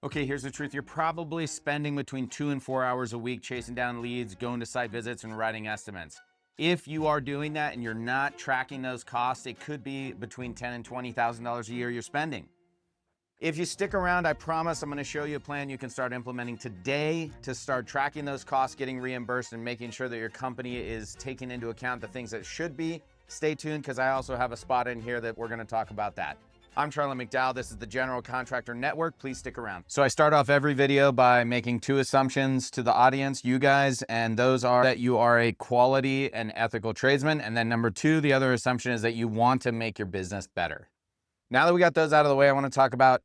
Okay, here's the truth. You're probably spending between 2 and 4 hours a week chasing down leads, going to site visits, and writing estimates. If you are doing that and you're not tracking those costs, it could be between $10,000 and $20,000 a year you're spending. If you stick around, I promise I'm going to show you a plan you can start implementing today to start tracking those costs, getting reimbursed, and making sure that your company is taking into account the things that should be. Stay tuned, because I also have a spot in here that we're going to talk about that. I'm Charlie McDowell. This is the General Contractor Network. Please stick around. So I start off every video by making two assumptions to the audience, you guys, and those are that you are a quality and ethical tradesman. And then number two, the other assumption is that you want to make your business better. Now that we got those out of the way, I want to talk about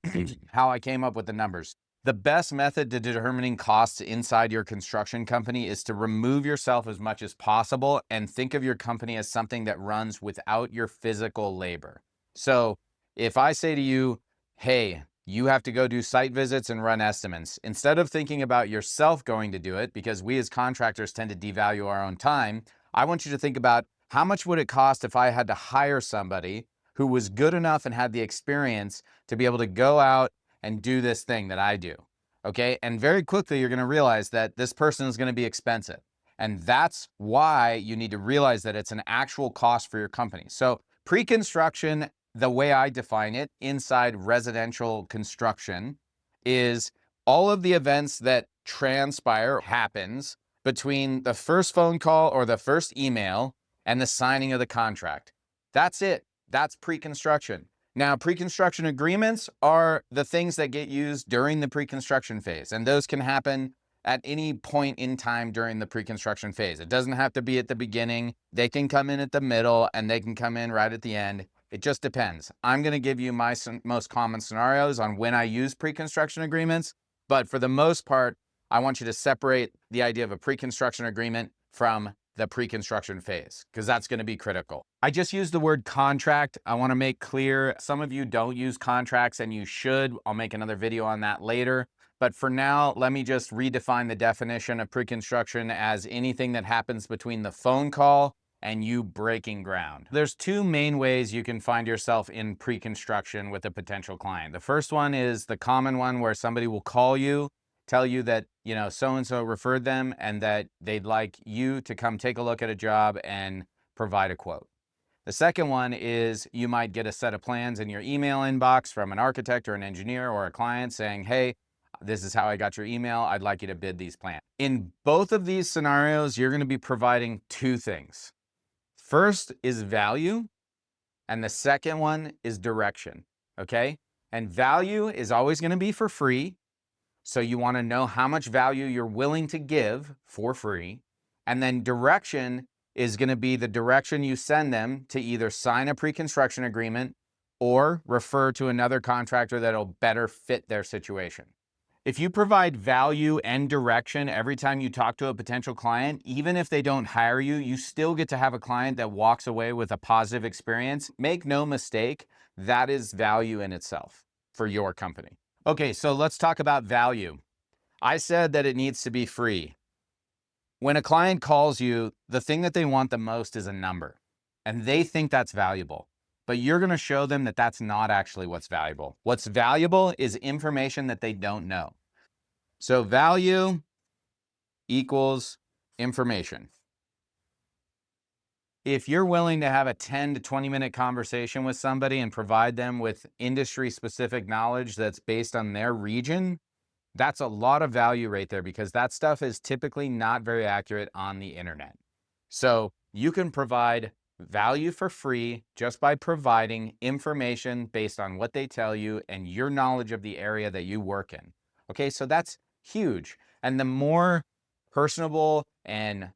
how I came up with the numbers. The best method to determining costs inside your construction company is to remove yourself as much as possible and think of your company as something that runs without your physical labor. So if I say to you, hey, you have to go do site visits and run estimates, instead of thinking about yourself going to do it, because we as contractors tend to devalue our own time, I want you to think about how much would it cost if I had to hire somebody who was good enough and had the experience to be able to go out and do this thing that I do, okay? And very quickly, you're gonna realize that this person is gonna be expensive. And that's why you need to realize that it's an actual cost for your company. So pre-construction, the way I define it inside residential construction, is all of the events that transpire happens between the first phone call or the first email and the signing of the contract. That's it. That's pre-construction. Now, pre-construction agreements are the things that get used during the pre-construction phase, and those can happen at any point in time during the pre-construction phase. It doesn't have to be at the beginning. They can come in at the middle, and they can come in right at the end. It just depends. I'm going to give you my most common scenarios on when I use pre-construction agreements, but for the most part, I want you to separate the idea of a pre-construction agreement from the pre-construction phase, because that's going to be critical. I just used the word contract. I want to make clear, some of you don't use contracts and you should. I'll make another video on that later. But for now, let me just redefine the definition of pre-construction as anything that happens between the phone call and you breaking ground. There's two main ways you can find yourself in pre-construction with a potential client. The first one is the common one where somebody will call you, tell you that, you know, so-and-so referred them and that they'd like you to come take a look at a job and provide a quote. The second one is you might get a set of plans in your email inbox from an architect or an engineer or a client saying, hey, this is how I got your email. I'd like you to bid these plans. In both of these scenarios, you're going to be providing two things. First is value, and the second one is direction, okay? And value is always going to be for free. So you want to know how much value you're willing to give for free. And then direction is going to be the direction you send them to either sign a pre-construction agreement or refer to another contractor that'll better fit their situation. If you provide value and direction every time you talk to a potential client, even if they don't hire you, you still get to have a client that walks away with a positive experience. Make no mistake, that is value in itself for your company. Okay, so let's talk about value. I said that it needs to be free. When a client calls you, the thing that they want the most is a number, and they think that's valuable. But you're going to show them that that's not actually what's valuable. What's valuable is information that they don't know. So value equals information. If you're willing to have a 10 to 20 minute conversation with somebody and provide them with industry specific knowledge that's based on their region, that's a lot of value right there, because that stuff is typically not very accurate on the internet. So you can provide value for free just by providing information based on what they tell you and your knowledge of the area that you work in. Okay, so that's huge. And the more personable and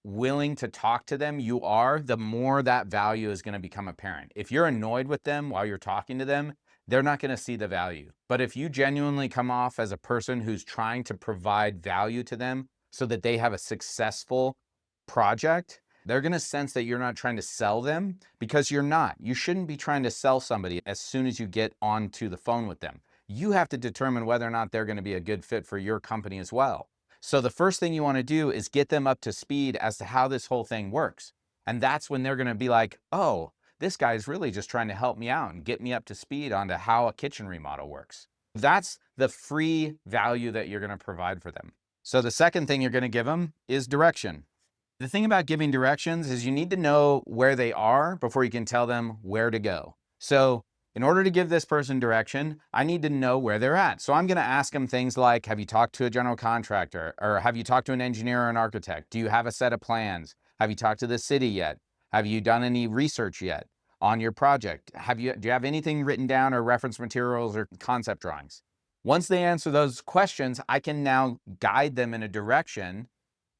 willing to talk to them you are, the more that value is going to become apparent. If you're annoyed with them while you're talking to them, they're not going to see the value. But if you genuinely come off as a person who's trying to provide value to them so that they have a successful project, they're going to sense that you're not trying to sell them, because you're not. You shouldn't be trying to sell somebody as soon as you get onto the phone with them. You have to determine whether or not they're going to be a good fit for your company as well. So the first thing you want to do is get them up to speed as to how this whole thing works. And that's when they're going to be like, oh, this guy's really just trying to help me out and get me up to speed onto how a kitchen remodel works. That's the free value that you're going to provide for them. So the second thing you're going to give them is direction. The thing about giving directions is you need to know where they are before you can tell them where to go. So in order to give this person direction, I need to know where they're at. So I'm going to ask them things like, have you talked to a general contractor? Or have you talked to an engineer or an architect? Do you have a set of plans? Have you talked to the city yet? Have you done any research yet on your project? Do you have anything written down or reference materials or concept drawings? Once they answer those questions, I can now guide them in a direction.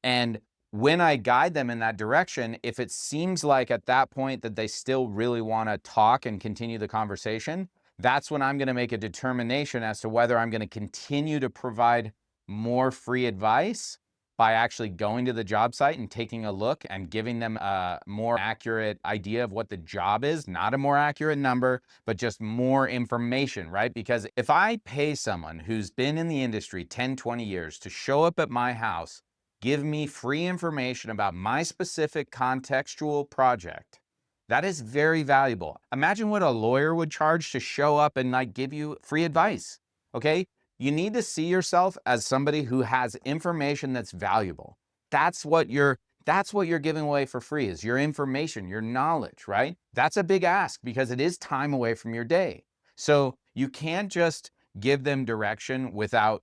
And when I guide them in that direction, if it seems like at that point that they still really want to talk and continue the conversation, that's when I'm going to make a determination as to whether I'm going to continue to provide more free advice by actually going to the job site and taking a look and giving them a more accurate idea of what the job is, not a more accurate number, but just more information, right? Because if I pay someone who's been in the industry 10, 20 years to show up at my house, give me free information about my specific contextual project, that is very valuable. Imagine what a lawyer would charge to show up and like give you free advice, okay? You need to see yourself as somebody who has information that's valuable. That's what you're giving away for free, is your information, your knowledge, right? That's a big ask because it is time away from your day. So you can't just give them direction without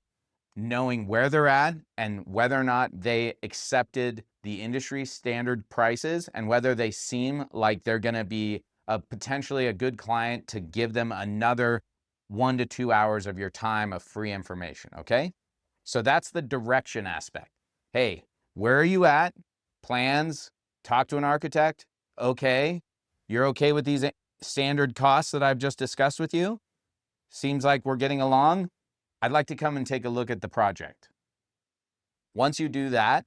knowing where they're at and whether or not they accepted the industry standard prices and whether they seem like they're going to be potentially a good client to give them another 1 to 2 hours of your time of free information. Okay. So that's the direction aspect. Hey, where are you at? Plans, talk to an architect. Okay. You're okay with these standard costs that I've just discussed with you? Seems like we're getting along. I'd like to come and take a look at the project. Once you do that,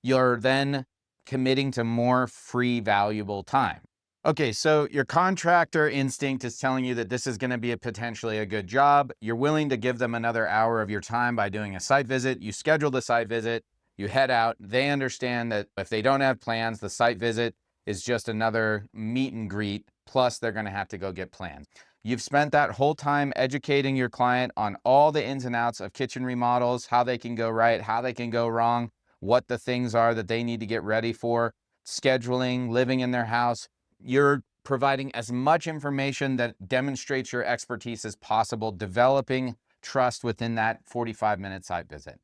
you're then committing to more free, valuable time. Okay, so your contractor instinct is telling you that this is going to be potentially a good job. You're willing to give them another hour of your time by doing a site visit. You schedule the site visit, you head out. They understand that if they don't have plans, the site visit is just another meet and greet, plus they're going to have to go get plans. You've spent that whole time educating your client on all the ins and outs of kitchen remodels, how they can go right, how they can go wrong, what the things are that they need to get ready for, scheduling, living in their house. You're providing as much information that demonstrates your expertise as possible, developing trust within that 45-minute site visit.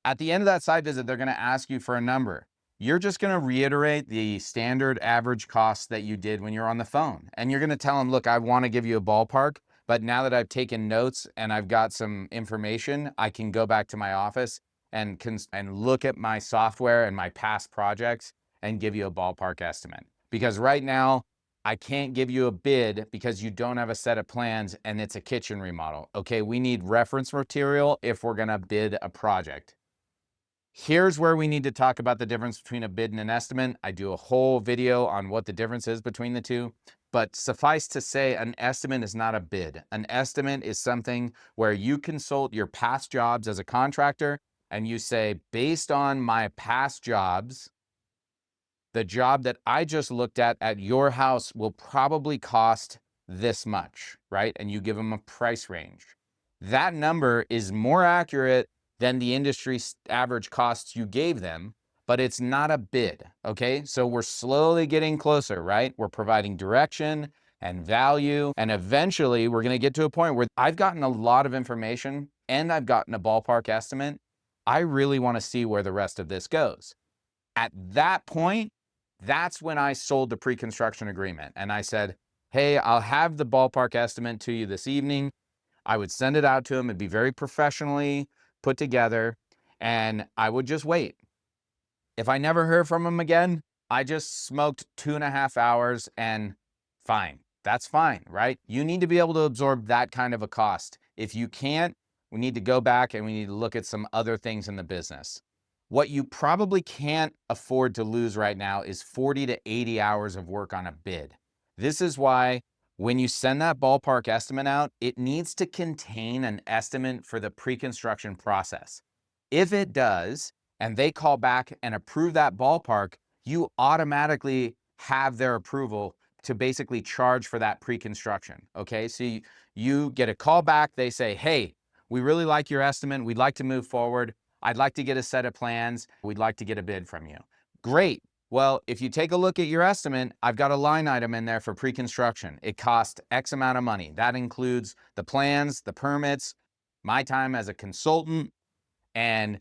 At the end of that site visit, they're going to ask you for a number. You're just going to reiterate the standard average costs that you did when you're on the phone. And you're going to tell them, look, I want to give you a ballpark, but now that I've taken notes and I've got some information, I can go back to my office and look at my software and my past projects and give you a ballpark estimate. Because right now, I can't give you a bid because you don't have a set of plans and it's a kitchen remodel. Okay, we need reference material if we're going to bid a project. Here's where we need to talk about the difference between a bid and an estimate. I do a whole video on what the difference is between the two, but suffice to say, an estimate is not a bid. An estimate is something where you consult your past jobs as a contractor and you say, based on my past jobs, the job that I just looked at your house will probably cost this much, right? And you give them a price range. That number is more accurate than the industry average costs you gave them, but it's not a bid, okay? So we're slowly getting closer, right? We're providing direction and value, and eventually we're gonna get to a point where I've gotten a lot of information and I've gotten a ballpark estimate. I really wanna see where the rest of this goes. At that point, that's when I sold the pre-construction agreement. And I said, hey, I'll have the ballpark estimate to you this evening. I would send it out to him. It'd be very professionally put together, and I would just wait. If I never heard from him again, I just smoked 2.5 hours and fine. That's fine, right? You need to be able to absorb that kind of a cost. If you can't, we need to go back and we need to look at some other things in the business. What you probably can't afford to lose right now is 40 to 80 hours of work on a bid. This is why when you send that ballpark estimate out, it needs to contain an estimate for the pre-construction process. If it does, and they call back and approve that ballpark, you automatically have their approval to basically charge for that pre-construction. Okay, so you get a call back. They say, hey, we really like your estimate. We'd like to move forward. I'd like to get a set of plans. We'd like to get a bid from you. Great. Well, if you take a look at your estimate, I've got a line item in there for pre-construction. It costs X amount of money. That includes the plans, the permits, my time as a consultant, and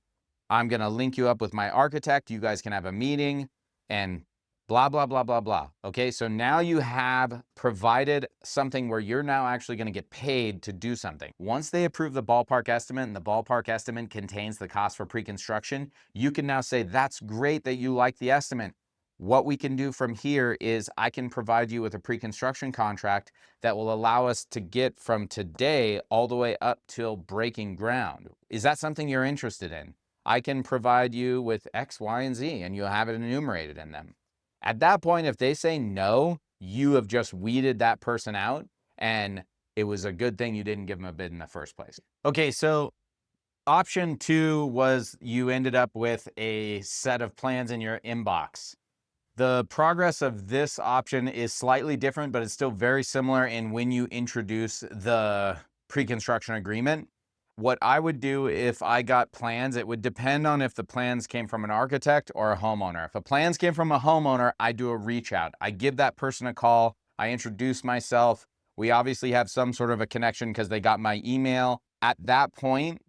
I'm gonna link you up with my architect. You guys can have a meeting and blah, blah, blah, blah, blah. Okay, so now you have provided something where you're now actually gonna get paid to do something. Once they approve the ballpark estimate and the ballpark estimate contains the cost for pre-construction, you can now say, that's great that you like the estimate. What we can do from here is I can provide you with a pre-construction contract that will allow us to get from today all the way up till breaking ground. Is that something you're interested in? I can provide you with X, Y, and Z, and you'll have it enumerated in them. At that point, if they say no, you have just weeded that person out, and it was a good thing you didn't give them a bid in the first place. Okay, so option 2 was you ended up with a set of plans in your inbox. The progress of this option is slightly different, but it's still very similar in when you introduce the pre-construction agreement. What I would do if I got plans, it would depend on if the plans came from an architect or a homeowner. If the plans came from a homeowner, I do a reach out. I give that person a call. I introduce myself. We obviously have some sort of a connection because they got my email. At that point,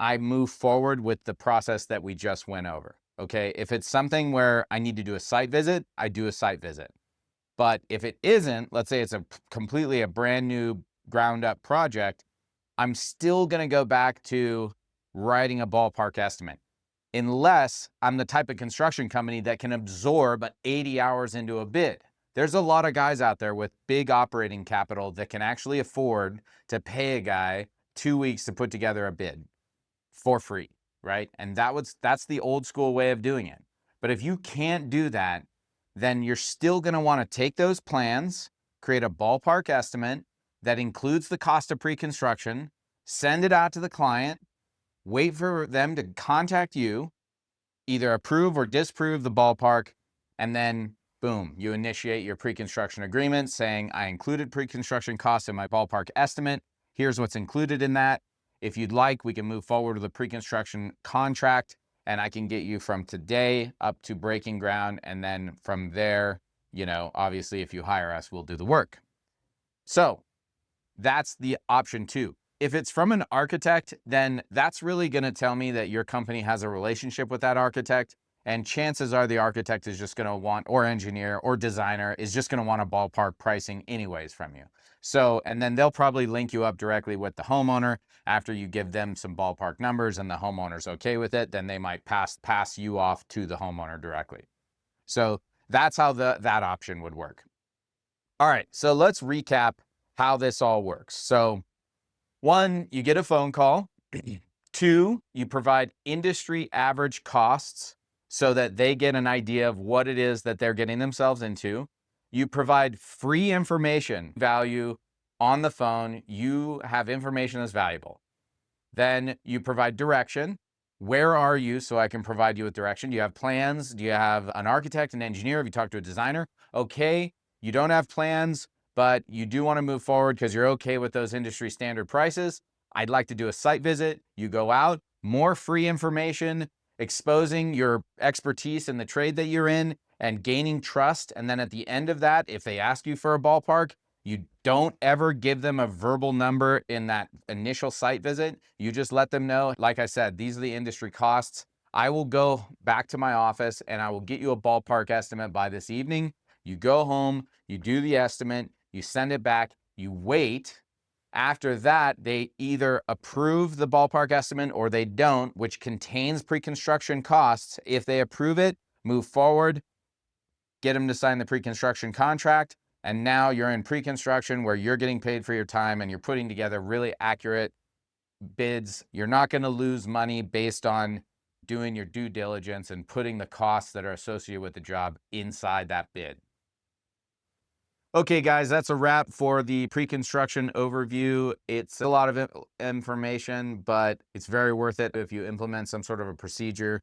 I move forward with the process that we just went over. Okay, if it's something where I need to do a site visit, I do a site visit. But if it isn't, let's say it's completely a brand new ground up project, I'm still gonna go back to writing a ballpark estimate, unless I'm the type of construction company that can absorb 80 hours into a bid. There's a lot of guys out there with big operating capital that can actually afford to pay a guy 2 weeks to put together a bid for free, right? And that's the old school way of doing it. But if you can't do that, then you're still gonna wanna take those plans, create a ballpark estimate that includes the cost of pre-construction, send it out to the client, wait for them to contact you, either approve or disapprove the ballpark, and then boom, you initiate your pre-construction agreement saying, I included pre-construction costs in my ballpark estimate. Here's what's included in that. If you'd like, we can move forward with a pre-construction contract, and I can get you from today up to breaking ground. And then from there, obviously if you hire us, we'll do the work. So that's the option 2. If it's from an architect, then that's really going to tell me that your company has a relationship with that architect. And chances are the architect is just going to want, or engineer or designer is just going to want a ballpark pricing anyways from you. So, and then they'll probably link you up directly with the homeowner after you give them some ballpark numbers and the homeowner's okay with it, then they might pass you off to the homeowner directly. So that's how that option would work. All right, so let's recap how this all works. So 1, you get a phone call. 2, you provide industry average costs so that they get an idea of what it is that they're getting themselves into. You provide free information value on the phone. You have information that's valuable. Then you provide direction. Where are you so I can provide you with direction? Do you have plans? Do you have an architect, an engineer? Have you talked to a designer? Okay, you don't have plans, but you do want to move forward because you're okay with those industry standard prices. I'd like to do a site visit. You go out, more free information, exposing your expertise in the trade that you're in and gaining trust. And then at the end of that, if they ask you for a ballpark, you don't ever give them a verbal number in that initial site visit. You just let them know, like I said, these are the industry costs. I will go back to my office and I will get you a ballpark estimate by this evening. You go home, you do the estimate, you send it back, you wait. After that, they either approve the ballpark estimate or they don't, which contains pre-construction costs. If they approve it, move forward, get them to sign the pre-construction contract. And now you're in pre-construction where you're getting paid for your time and you're putting together really accurate bids. You're not going to lose money based on doing your due diligence and putting the costs that are associated with the job inside that bid. Okay, guys, that's a wrap for the pre-construction overview. It's a lot of information, but it's very worth it if you implement some sort of a procedure.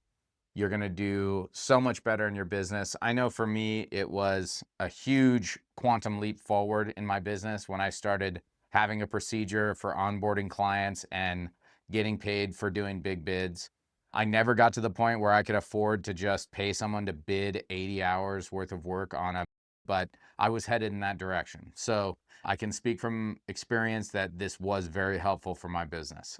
you're going to do so much better in your business. I know for me, it was a huge quantum leap forward in my business when I started having a procedure for onboarding clients and getting paid for doing big bids. I never got to the point where I could afford to just pay someone to bid 80 hours worth of work on a, but I was headed in that direction. So I can speak from experience that this was very helpful for my business.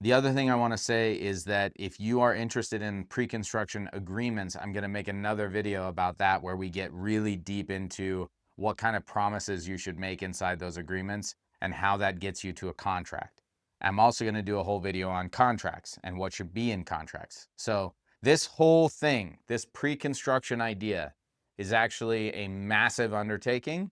The other thing I want to say is that if you are interested in pre-construction agreements, I'm going to make another video about that where we get really deep into what kind of promises you should make inside those agreements and how that gets you to a contract. I'm also going to do a whole video on contracts and what should be in contracts. So this whole thing, this pre-construction idea, is actually a massive undertaking,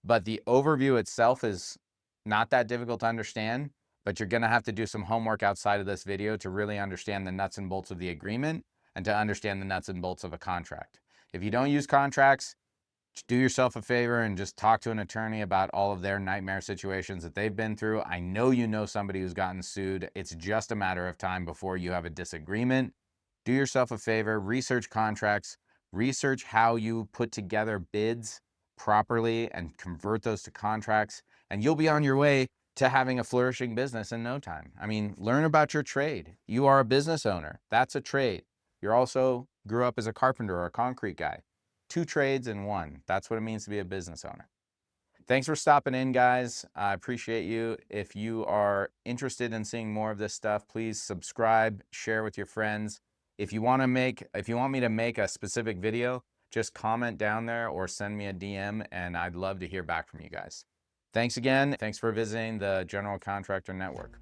but the overview itself is not that difficult to understand. But you're going to have to do some homework outside of this video to really understand the nuts and bolts of the agreement and to understand the nuts and bolts of a contract. If you don't use contracts, do yourself a favor and just talk to an attorney about all of their nightmare situations that they've been through. I know you know somebody who's gotten sued. It's just a matter of time before you have a disagreement. Do yourself a favor, research contracts, research how you put together bids properly and convert those to contracts, and you'll be on your way to having a flourishing business in no time. I mean, learn about your trade. You are a business owner. That's a trade. You're also grew up as a carpenter or a concrete guy. 2 trades in 1. That's what it means to be a business owner. Thanks for stopping in, guys. I appreciate you. If you are interested in seeing more of this stuff, please subscribe, share with your friends. If you want me to make a specific video, just comment down there or send me a DM, and I'd love to hear back from you guys. Thanks again. Thanks for visiting the General Contractor Network.